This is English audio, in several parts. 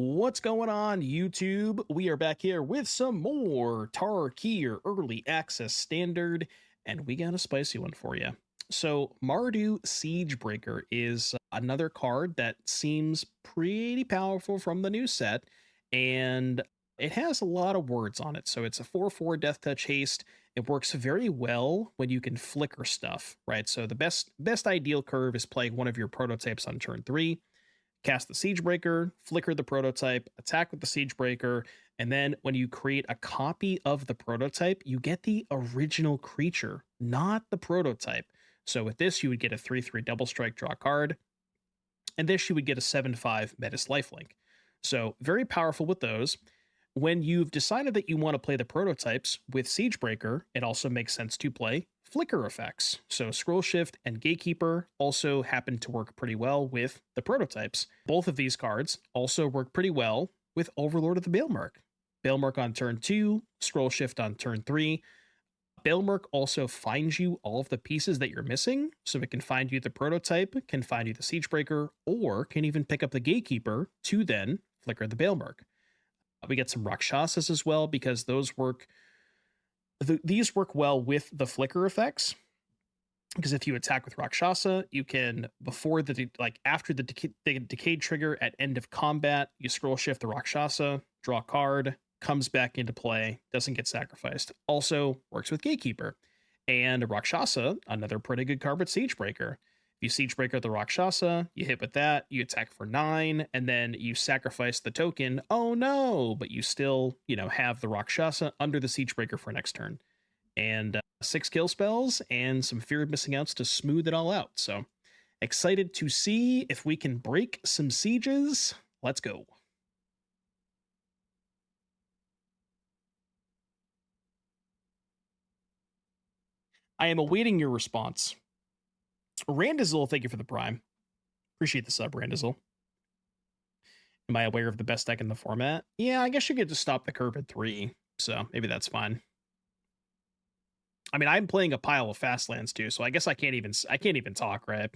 What's going on, YouTube? We are back here with some more Tarkir Early Access Standard, and we got a spicy one for you. So, Mardu Siegebreaker is another card that seems pretty powerful from the new set, and it has a lot of words on it. So, it's a 4/4 Death Touch Haste. It works very well when you can flicker stuff, right? So, the best ideal curve is playing one of your prototypes on turn 3. Cast the Siegebreaker, flicker the prototype, attack with the Siegebreaker, and then when you create a copy of the prototype, you get the original creature, not the prototype. So with this, you would get a 3/3 double strike, draw card, and this you would get a 7/5 Metis lifelink. So very powerful with those. When you've decided that you want to play the prototypes with Siegebreaker, it also makes sense to play flicker effects. So Scrollshift and Gatekeeper also happen to work pretty well with the prototypes. Both of these cards also work pretty well with Overlord of the Balemurk. Balemurk on turn 2, Scrollshift on turn 3. Balemurk also finds you all of the pieces that you're missing, so it can find you the prototype, can find you the Siegebreaker, or can even pick up the Gatekeeper to then flicker the Balemurk. We get some Rakshasas as well because those work. These work well with the flicker effects, because if you attack with Rakshasa, you can after the decayed trigger at end of combat, you scroll shift the Rakshasa, draw a card, comes back into play, doesn't get sacrificed. Also works with Gatekeeper and Rakshasa, another pretty good card with Siegebreaker. You Siegebreaker the Rakshasa, you hit with that, you attack for 9, and then you sacrifice the token. Oh no! But you still, have the Rakshasa under the Siegebreaker for next turn. And 6 kill spells and some Fear of Missing Outs to smooth it all out. So, excited to see if we can break some sieges. Let's go. I am awaiting your response. Randizel, thank you for the prime. Appreciate the sub, Randizel. Am I aware of the best deck in the format? Yeah, I guess you get to stop the curve at 3, so maybe that's fine. I mean, I'm playing a pile of fast lands too, so I guess I can't even talk, right?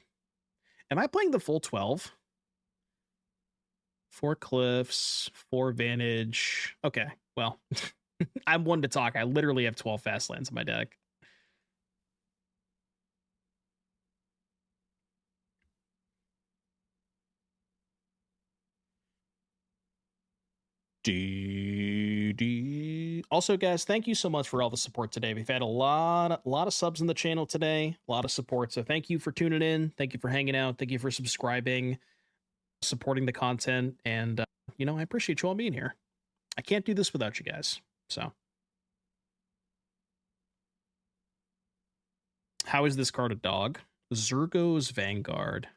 Am I playing the full 12? 4 Cliffs, 4 Vantage. Okay, well, I'm one to talk. I literally have 12 fast lands in my deck. Also, guys, thank you so much for all the support today. We've had a lot of subs in the channel today, a lot of support. So thank you for tuning in. Thank you for hanging out. Thank you for subscribing, supporting the content, and I appreciate you all being here. I can't do this without you guys. So, how is this card a dog? Zurgo's Vanguard.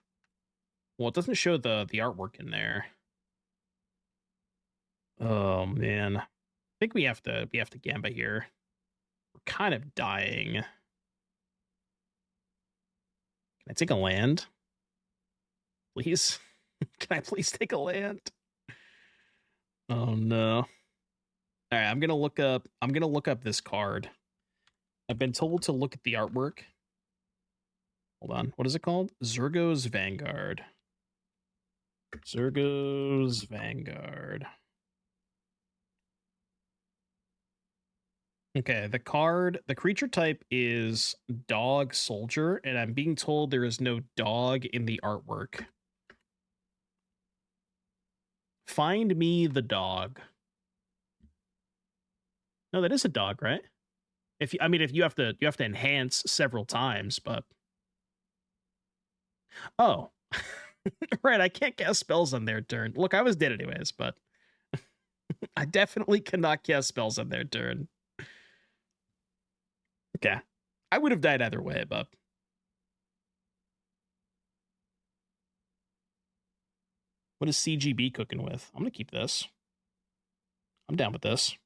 Well, it doesn't show the artwork in there. Oh man, I think we have to gambit here. We're kind of dying. Can I take a land, please? Can I please take a land? Oh no. All right, I'm gonna look up this card. I've been told to look at the artwork. Hold on, what is it called? Zurgo's Vanguard. Zurgo's Vanguard. Okay, the creature type is dog soldier, and I'm being told there is no dog in the artwork. Find me the dog. No, that is a dog, right? If you have to enhance several times, but oh, right, I can't cast spells on their turn. Look, I was dead anyways, but I definitely cannot cast spells on their turn. Okay, I would have died either way, but what is CGB cooking with? I'm gonna keep this. I'm down with this.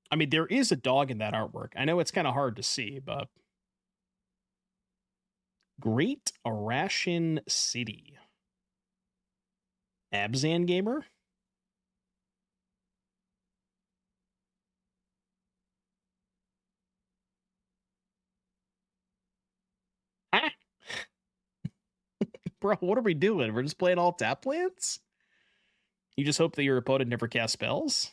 I mean, there is a dog in that artwork. I know it's kind of hard to see, but Great Arashin City. Abzan Gamer? Ah. Bro, what are we doing? We're just playing all tap lands? You just hope that your opponent never casts spells?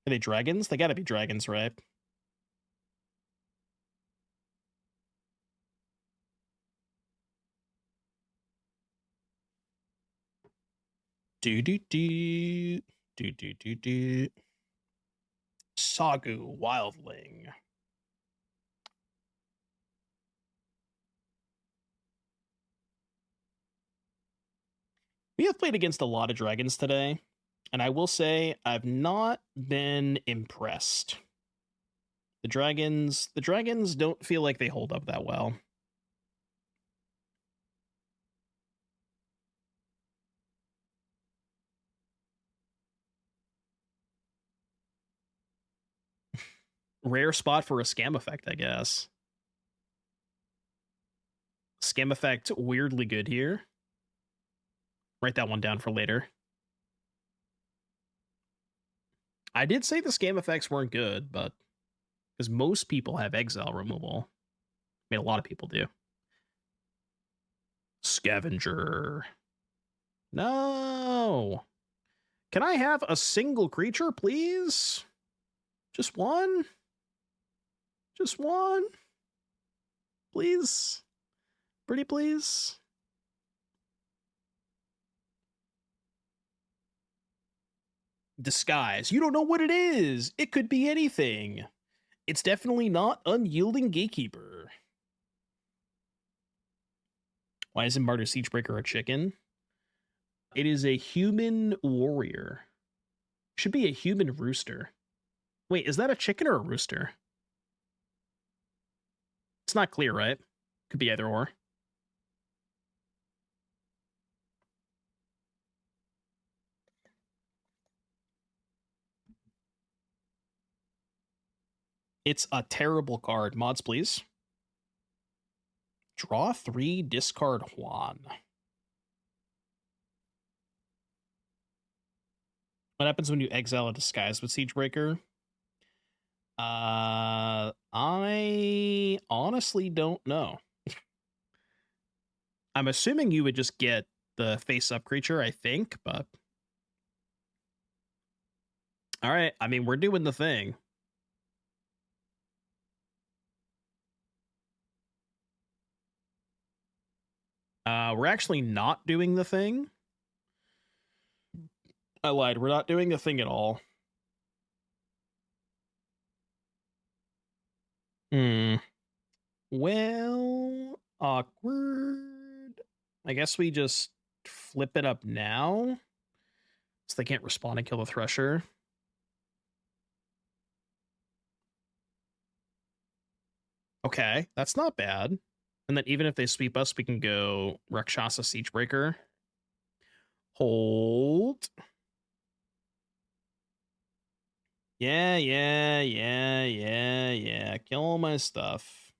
Are they dragons? They gotta be dragons, right? Do. Sagu Wildling. We have played against a lot of dragons today, and I will say I've not been impressed. The dragons don't feel like they hold up that well. Rare spot for a scam effect, I guess. Scam effect weirdly good here. Write that one down for later. I did say the scam effects weren't good, but because most people have exile removal. I mean, a lot of people do. Scavenger. No. Can I have a single creature, please? Just one? Just one? Please? Pretty please? Disguise. You don't know what it is. It could be anything. It's definitely not Unyielding Gatekeeper. Why isn't Mardu Siegebreaker a chicken? It is a human warrior. Should be a human rooster. Wait, is that a chicken or a rooster? It's not clear, right? Could be either or. It's a terrible card. Mods, please. Draw 3, discard Juan. What happens when you exile a disguise with Siegebreaker? I honestly don't know. I'm assuming you would just get the face-up creature, I think, but... Alright, I mean, we're doing the thing. We're actually not doing the thing. I lied, we're not doing the thing at all. Well, awkward. I guess we just flip it up now. So they can't respond and kill the Thresher. Okay, that's not bad. And then even if they sweep us, we can go Rakshasa Siegebreaker. Hold. Yeah. Kill all my stuff.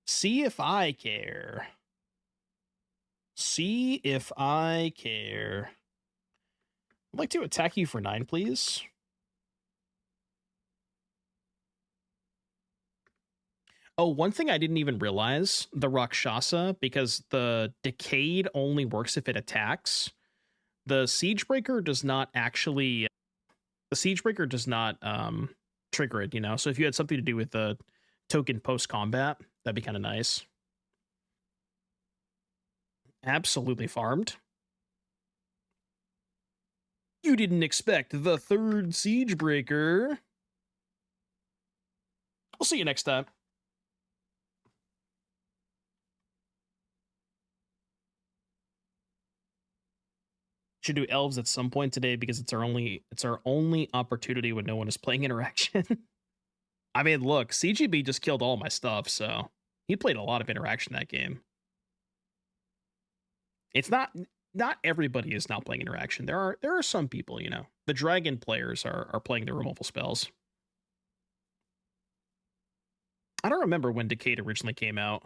See if I care. See if I care. I'd like to attack you for 9, please. Oh, one thing I didn't even realize, the Rakshasa, because the Decayed only works if it attacks, the Siegebreaker does not actually... The Siegebreaker does not trigger it, you know? So if you had something to do with the token post-combat, that'd be kind of nice. Absolutely farmed. You didn't expect the 3rd Siegebreaker. We'll see you next time. Should do elves at some point today because it's our only opportunity when no one is playing interaction. I mean, look, CGB just killed all my stuff, so he played a lot of interaction that game. It's not everybody is now playing interaction. There are some people, you know. The dragon players are playing the removal spells. I don't remember when Decade originally came out.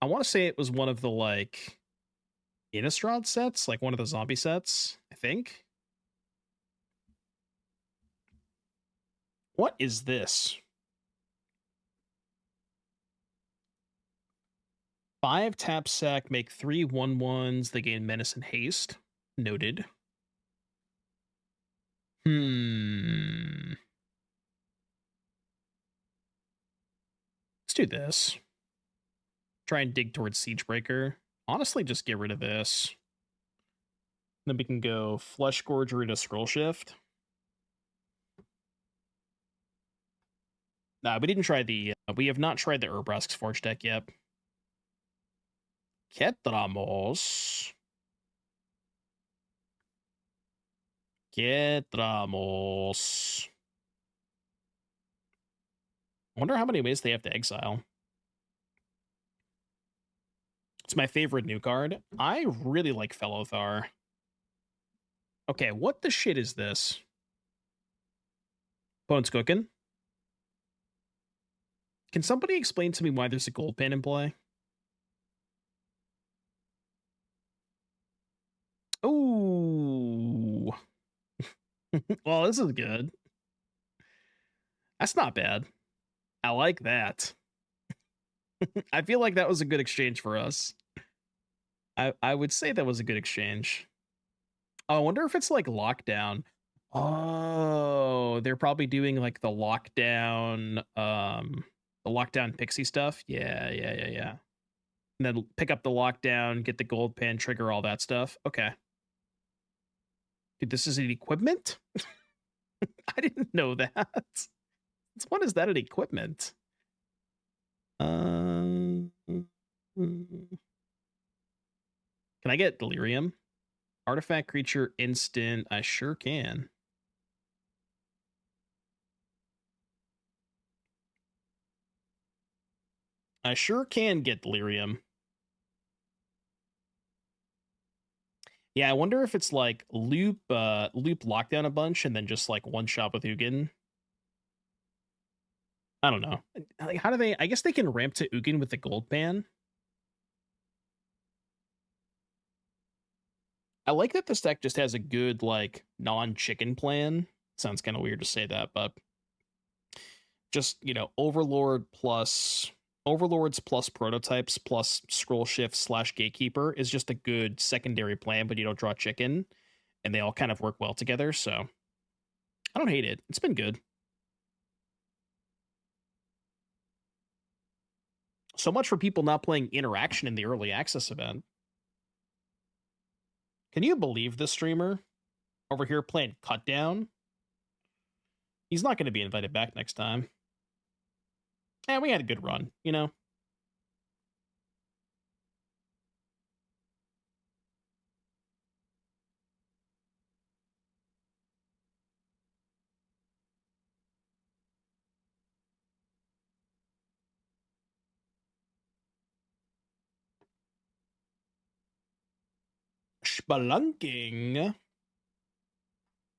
I want to say it was one of the like Innistrad sets, like one of the zombie sets, I think. What is this? 5 tap sack, make 3 1/1s. They gain menace and haste. Noted. Let's do this. Try and dig towards Siegebreaker. Honestly, just get rid of this. Then we can go Fleshgorger into Scrollshift. Nah, we didn't try the... we have not tried the Urbrask's Forge deck yet. Ketramose. Ketramose. I wonder how many ways they have to exile. It's my favorite new card. I really like Fellothar. Okay, what the shit is this? Opponent's cooking. Can somebody explain to me why there's a gold pan in play? Oh. Well, this is good. That's not bad. I like that. I feel like that was a good exchange for us. I would say that was a good exchange. Oh, I wonder if it's like lockdown. Oh, they're probably doing like the lockdown pixie stuff. Yeah. And then pick up the lockdown, get the gold pan, trigger all that stuff. Okay. Dude, this is an equipment? I didn't know that. What is that an equipment? Can I get Delirium? Artifact creature instant. I sure can. I sure can get Delirium. Yeah, I wonder if it's like loop lockdown a bunch and then just like one shot with Ugin. I don't know. Like, how do they? I guess they can ramp to Ugin with the gold pan. I like that this deck just has a good like non-chicken plan. Sounds kind of weird to say that, but just, you know, Overlords plus prototypes plus Scrollshift / Gatekeeper is just a good secondary plan, but you don't draw chicken, and they all kind of work well together. So I don't hate it. It's been good. So much for people not playing Interaction in the early access event. Can you believe this streamer over here playing Cut Down? He's not going to be invited back next time. And we had a good run, you know? Spelunking.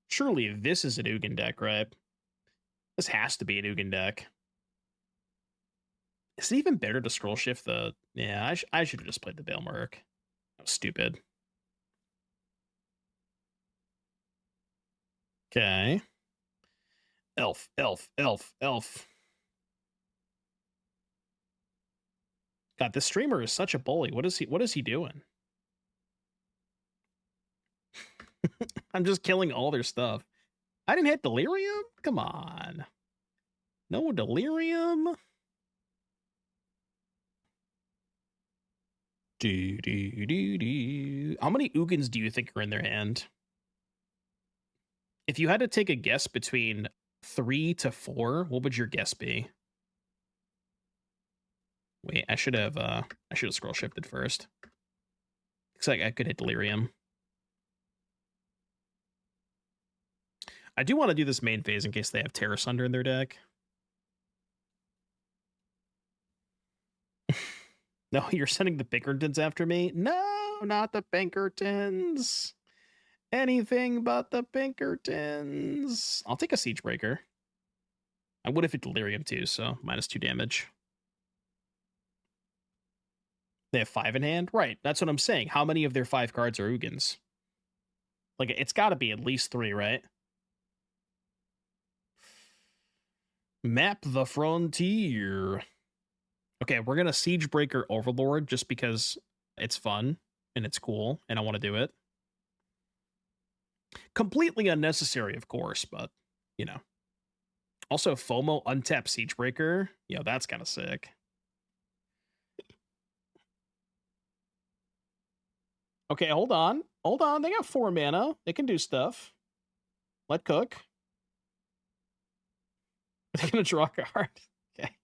Surely this is an Ugin deck, right? This has to be an Ugin deck. Is it even better to scroll shift the... Yeah, I should have just played the Balemurk. That was stupid. Okay. Elf. God, this streamer is such a bully. What is he doing? I'm just killing all their stuff. I didn't hit Delirium? Come on. No Delirium? How many Ugins do you think are in their hand? If you had to take a guess between 3 to 4, what would your guess be? Wait, I should have scroll shifted first. Looks like I could hit Delirium. I do want to do this main phase in case they have Terror Sunder in their deck. No, you're sending the Pinkertons after me? No, not the Pinkertons. Anything but the Pinkertons. I'll take a Siegebreaker. I would have hit Delirium too, so -2 damage. They have 5 in hand? Right, that's what I'm saying. How many of their 5 cards are Ugins? Like, it's got to be at least 3, right? Map the frontier. Okay, we're gonna Siegebreaker Overlord just because it's fun and it's cool and I want to do it. Completely unnecessary, of course, but you know. Also, FOMO untap Siegebreaker. Yo, that's kind of sick. Okay, hold on. Hold on. They got 4 mana. They can do stuff. Let cook. They're gonna draw a card. Okay.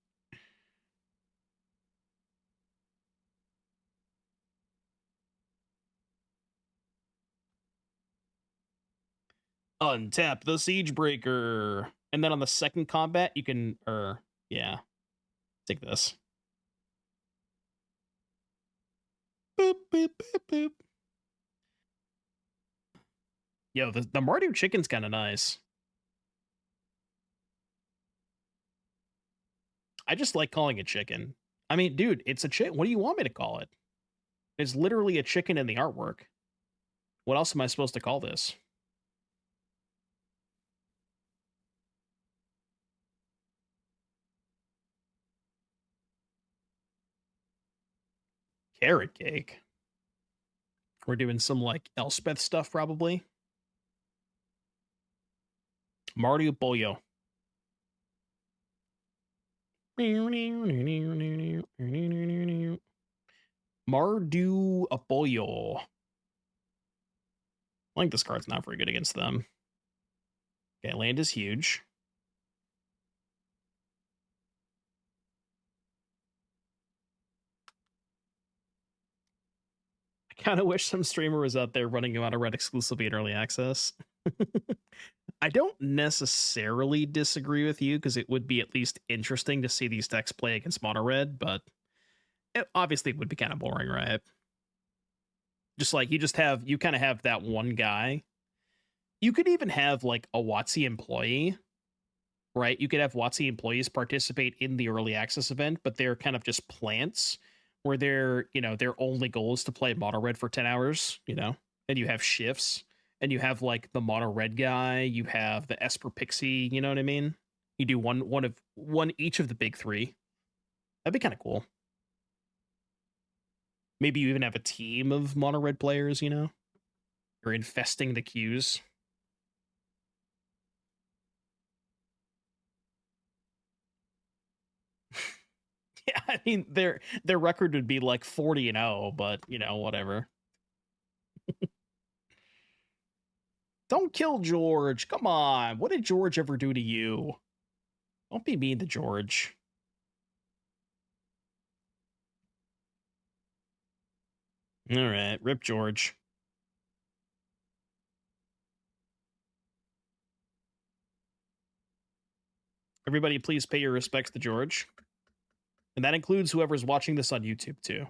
Untap the Siegebreaker. And then on the second combat, you can, yeah. Take this. Boop, boop, boop, boop. Yo, the Mardu chicken's kind of nice. I just like calling it chicken. I mean, dude, it's a chicken. What do you want me to call it? It's literally a chicken in the artwork. What else am I supposed to call this? Carrot cake. We're doing some like Elspeth stuff probably. Mardu pollo. Mardu pollo. I think this card's not very good against them. Okay, land is huge. I kind of wish some streamer was out there running Mono Red exclusively in early access. I don't necessarily disagree with you because it would be at least interesting to see these decks play against Mono Red, but it obviously would be kind of boring, right? Just like you kind of have that one guy. You could even have like a WotC employee, right? You could have WotC employees participate in the early access event, but they're kind of just plants where their only goal is to play Mono Red for 10 hours, and you have shifts and you have like the Mono Red guy, you have the Esper Pixie, you know what I mean? You do one each of the big 3. That'd be kind of cool. Maybe you even have a team of Mono Red players, You're infesting the queues. Yeah, I mean their record would be like 40-0, but whatever. Don't kill George. Come on. What did George ever do to you? Don't be mean to George. All right, rip George. Everybody, please pay your respects to George. And that includes whoever's watching this on YouTube, too.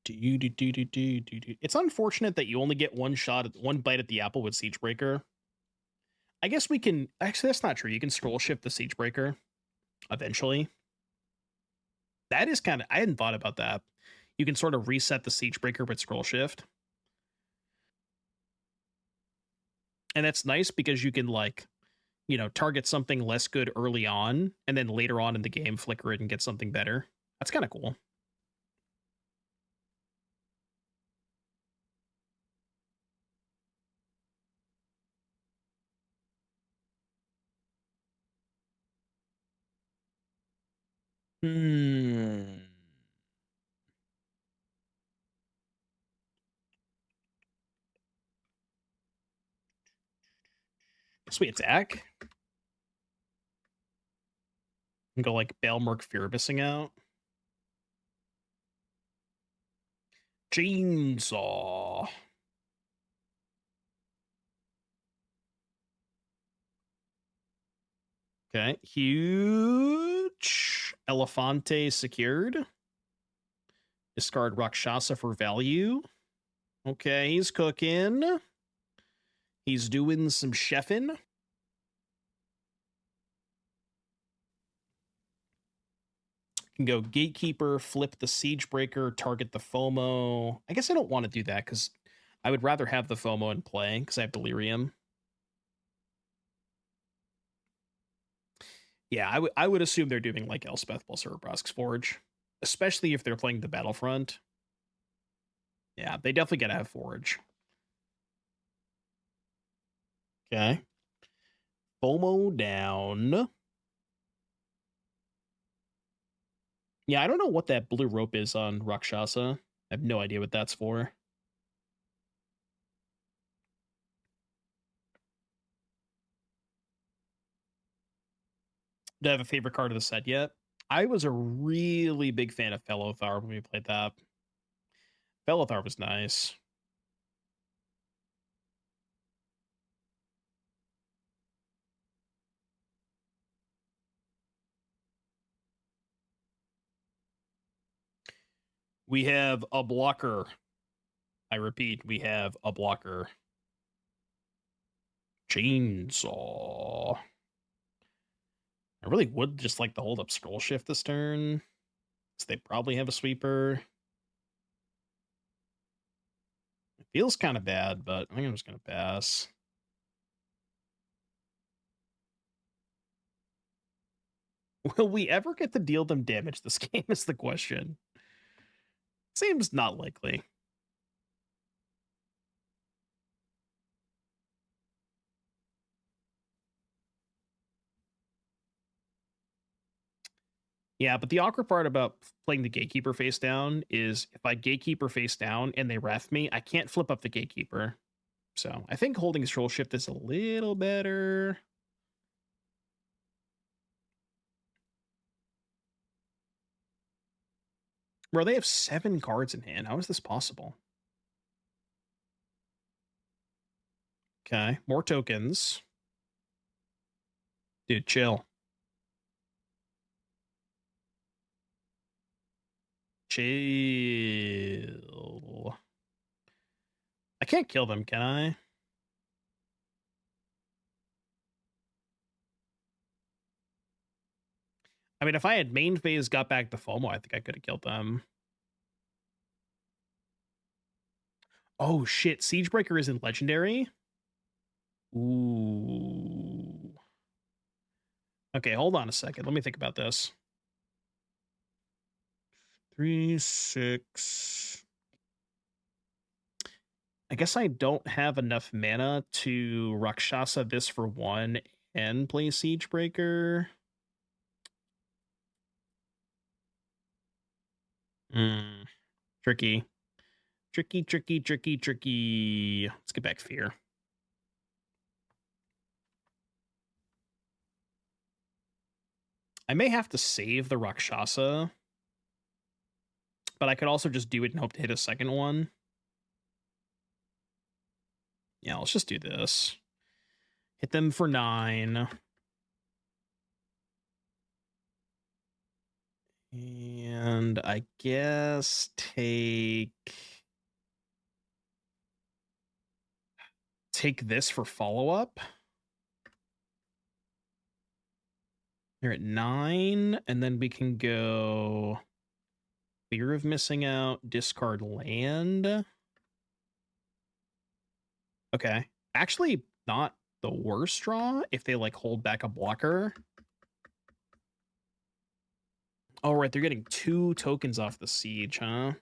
It's unfortunate that you only get one bite at the apple with Siegebreaker. I guess we can... Actually, that's not true. You can Scrollshift the Siegebreaker eventually. That is kind of... I hadn't thought about that. You can sort of reset the Siegebreaker with Scrollshift. And that's nice because you can, like, target something less good early on, and then later on in the game, flicker it and get something better. That's kind of cool. So we attack. And go like Balemurk Fear Missing Out. Chainsaw. Okay. Huge. Elefante secured. Discard Rakshasa for value. Okay, he's cooking. He's doing some chefing. Can go Gatekeeper, flip the Siegebreaker, target the FOMO. I guess I don't want to do that because I would rather have the FOMO in play because I have Delirium. Yeah, I would assume they're doing like Elspeth plus Urbrask's Forge, especially if they're playing the Battlefront. Yeah, they definitely gotta have Forge. Okay. FOMO down. Yeah, I don't know what that blue rope is on Rakshasa. I have no idea what that's for. Do I have a favorite card of the set yet? I was a really big fan of Fellothar when we played that. Fellothar was nice. We have a blocker. I repeat, we have a blocker. Chainsaw. I really would just like to hold up Scrollshift this turn. So they probably have a sweeper. It feels kind of bad, but I think I'm just going to pass. Will we ever get to deal them damage this game is the question. Seems not likely. Yeah, but the awkward part about playing the Gatekeeper face down is if I Gatekeeper face down and they ref me, I can't flip up the Gatekeeper. So I think holding Scrollshift is a little better. Bro, they have 7 cards in hand. How is this possible? Okay, more tokens. Dude, chill. Chill. I can't kill them, can I? I mean, if I had main phase got back to FOMO, I think I could have killed them. Oh, shit. Siegebreaker isn't legendary? Ooh. Okay, hold on a second. Let me think about this. 3, 6. I guess I don't have enough mana to Rakshasa this for 1 and play Siegebreaker. Tricky. Tricky. Let's get back Fear. I may have to save the Rakshasa, but I could also just do it and hope to hit a second one. Yeah, let's just do this. Hit them for 9. And I guess take this for follow-up. They're at 9, and then we can go Fear of Missing Out, discard land. Okay. Actually, not the worst draw if they like hold back a blocker. Oh, right, they're getting 2 tokens off the siege, huh?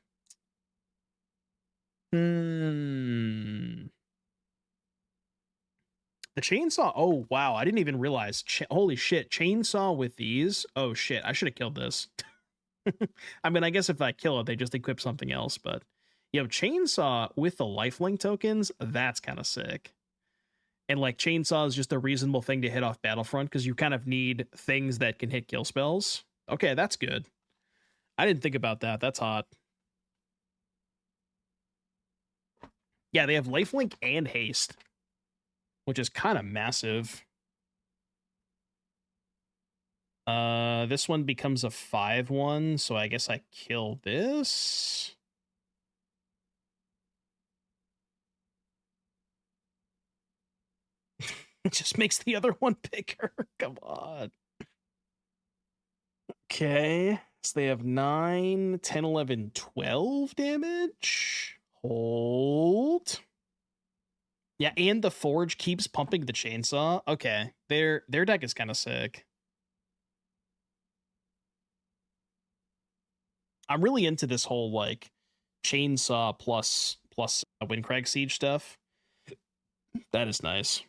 The chainsaw. Oh, wow. I didn't even realize. Holy shit. Chainsaw with these. Oh, shit. I should have killed this. I mean, I guess if I kill it, they just equip something else. But, chainsaw with the lifelink tokens, that's kind of sick. And, like, chainsaw is just a reasonable thing to hit off Battlefront because you kind of need things that can hit kill spells. Okay, that's good. I didn't think about that. That's hot. Yeah, they have lifelink and haste, which is kind of massive. This one becomes a 5/1, so I guess I kill this. It just makes the other one bigger. Come on. Okay. So they have 9, 10, 11, 12 damage. Hold. Yeah, and the Forge keeps pumping the Chainsaw. Okay, their deck is kind of sick. I'm really into this whole, like, Chainsaw plus Windcrag Siege stuff. That is nice.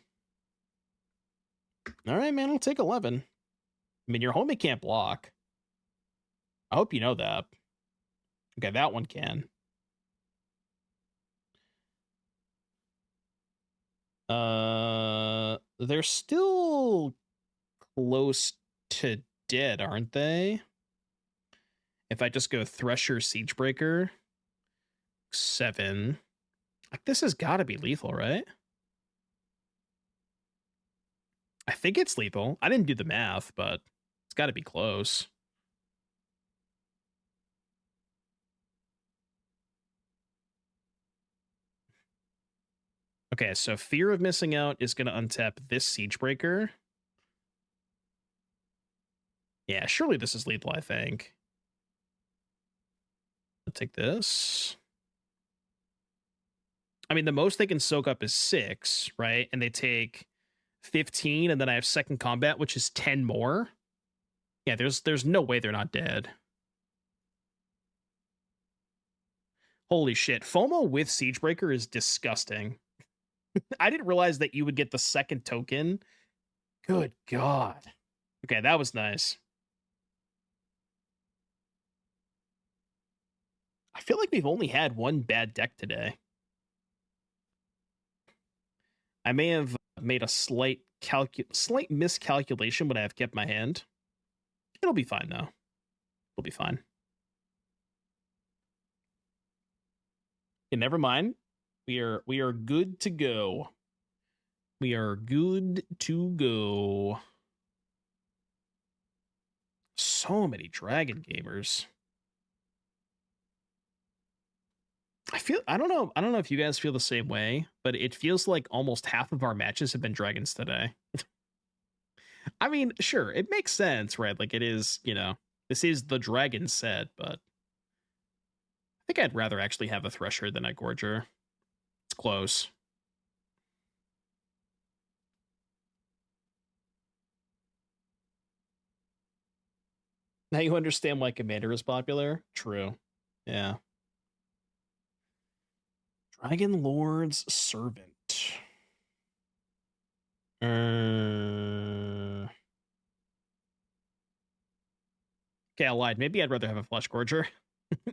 All right, man, I'll take 11. I mean, your homie can't block. I hope you know that. Okay, that one can. They're still close to dead, aren't they? If I just go Thresher Siegebreaker, 7. Like, this has got to be lethal, right? I think it's lethal. I didn't do the math, but it's got to be close. Okay, so Fear of Missing Out is going to untap this Siegebreaker. Yeah, surely this is lethal, I think. I'll take this. I mean, the most they can soak up is 6, right? And they take 15, and then I have second combat, which is 10 more. Yeah, there's no way they're not dead. Holy shit. FOMO with Siegebreaker is disgusting. I didn't realize that you would get the second token. Good God. Okay, that was nice. I feel like we've only had one bad deck today. I may have made a slight miscalculation, but I have kept my hand. It'll be fine, though. It'll be fine. Okay, never mind. We are good to go. We are good to go. So many dragon gamers. I don't know if you guys feel the same way, but it feels like almost half of our matches have been dragons today. I mean, sure, it makes sense, right? Like, it is, this is the dragon set, but I think I'd rather actually have a Thresher than a Gorger. It's close. Now you understand why Commander is popular? True. Yeah. Dragon Lord's Servant. Okay, I lied. Maybe I'd rather have a Fleshgorger.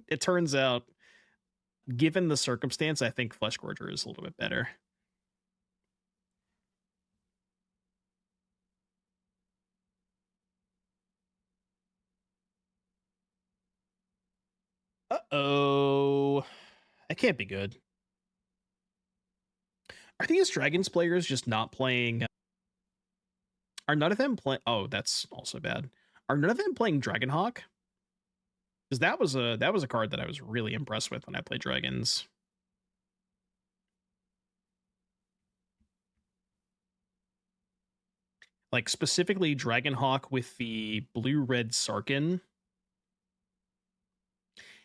It turns out, given the circumstance, I think Fleshgorger is a little bit better. Uh-oh. That can't be good. Are these Dragons players just not playing? Are none of them playing? Oh, that's also bad. Are none of them playing Dragonhawk? Because that was a card that I was really impressed with when I played Dragons. Like, specifically Dragonhawk with the blue-red Sarkin.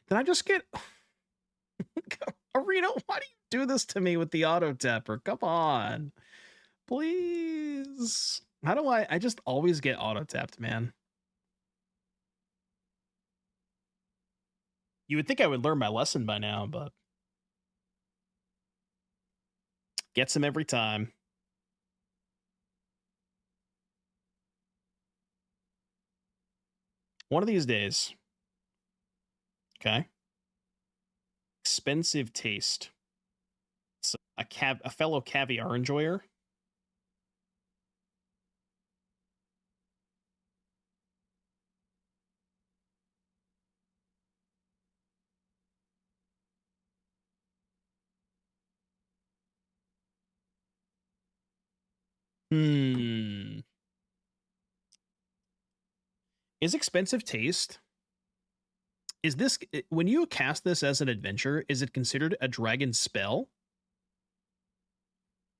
Did I just get... Arena, why do you do this to me with the auto-tapper? Come on. Please. How do I just always get auto-tapped, man. You would think I would learn my lesson by now, but... Gets him every time. One of these days. Okay. Expensive Taste. It's a fellow caviar enjoyer. Is Expensive Taste... Is this... When you cast this as an adventure, is it considered a dragon spell?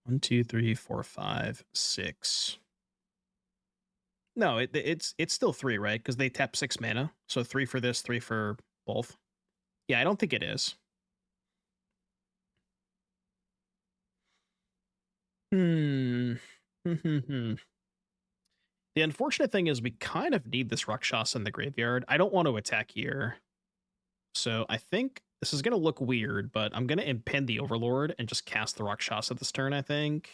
1, 2, 3, 4, 5, 6. No, it's still 3, right? Because they tap 6 mana. So 3 for this, 3 for both. Yeah, I don't think it is. The unfortunate thing is we kind of need this Rakshasa in the graveyard. I don't want to attack here. So I think this is going to look weird, but I'm going to impend the Overlord and just cast the Rakshasa this turn, I think.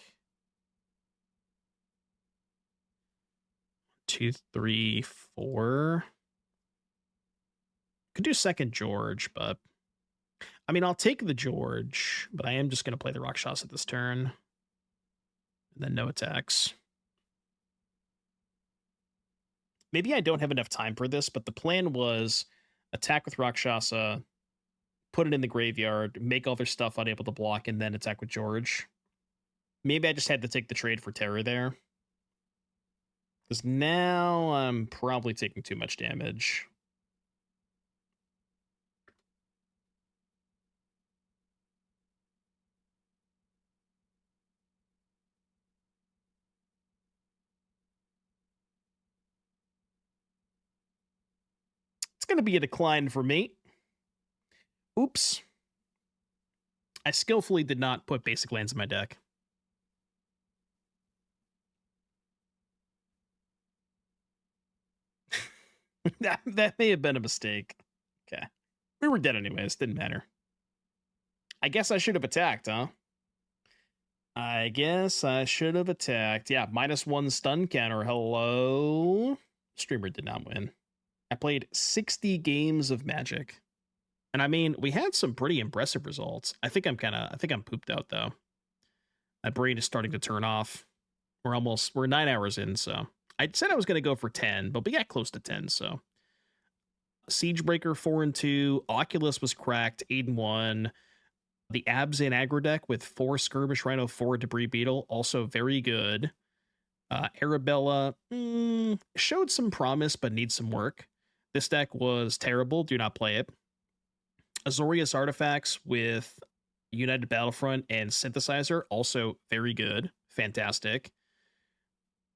2, 3, 4. Could do second George, but I mean, I'll take the George, but I am just going to play the Rakshasa this turn. And then no attacks. Maybe I don't have enough time for this, but the plan was attack with Rakshasa, put it in the graveyard, make all their stuff unable to block, and then attack with George. Maybe I just had to take the trade for Terror there. Because now I'm probably taking too much damage. It's going to be a decline for me. Oops. I skillfully did not put basic lands in my deck. that may have been a mistake. Okay. We were dead anyways. Didn't matter. I guess I should have attacked, huh? I guess I should have attacked. Yeah, -1 stun counter. Hello? Streamer did not win. I played 60 games of Magic. And I mean, we had some pretty impressive results. I think I'm pooped out though. My brain is starting to turn off. We're 9 hours in, so I said I was going to go for 10, but we got close to 10, so. Siegebreaker 4-2, Oculus was cracked 8-1. The Abzan aggro deck with 4 Skirmish Rhino, 4 Debris Beetle, also very good. Arabella showed some promise, but needs some work. This deck was terrible. Do not play it. Azorius Artifacts with United Battlefront and Synthesizer, also very good. Fantastic.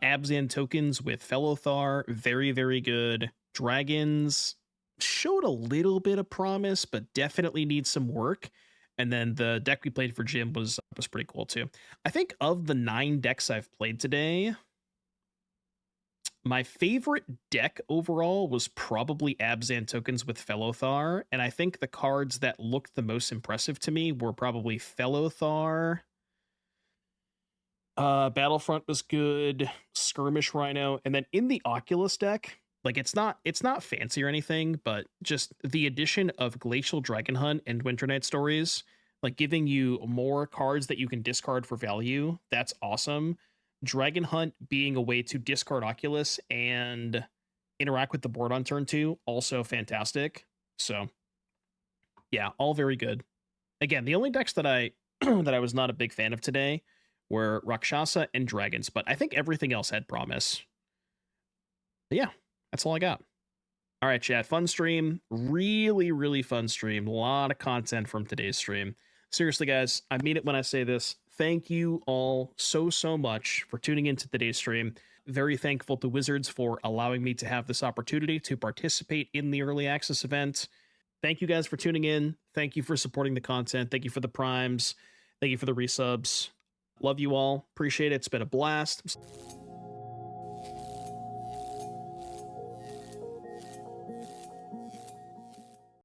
Abzan tokens with Fellothar, very, very good. Dragons showed a little bit of promise, but definitely needs some work. And then the deck we played for Jim was pretty cool too. I think of the 9 decks I've played today, my favorite deck overall was probably Abzan tokens with Fellothar, and I think the cards that looked the most impressive to me were probably Fellothar. Battlefront was good, Skirmish Rhino, and then in the Oculus deck, like it's not fancy or anything, but just the addition of Glacial Dragon Hunt and Winter Night Stories, like giving you more cards that you can discard for value, that's awesome. Dragon Hunt being a way to discard Oculus and interact with the board on turn 2, also fantastic. So yeah, all very good. Again, the only decks that I that I was not a big fan of today were Rakshasa and Dragons, but I think everything else had promise. But yeah, that's all I got. All right, chat, fun stream. Really, really fun stream. A lot of content from today's stream. Seriously, guys, I mean it when I say this. Thank you all so much for tuning into today's stream. Very thankful to Wizards for allowing me to have this opportunity to participate in the early access event. Thank you guys for tuning in. Thank you for supporting the content. Thank you for the primes. Thank you for the resubs. Love you all. Appreciate it. It's been a blast.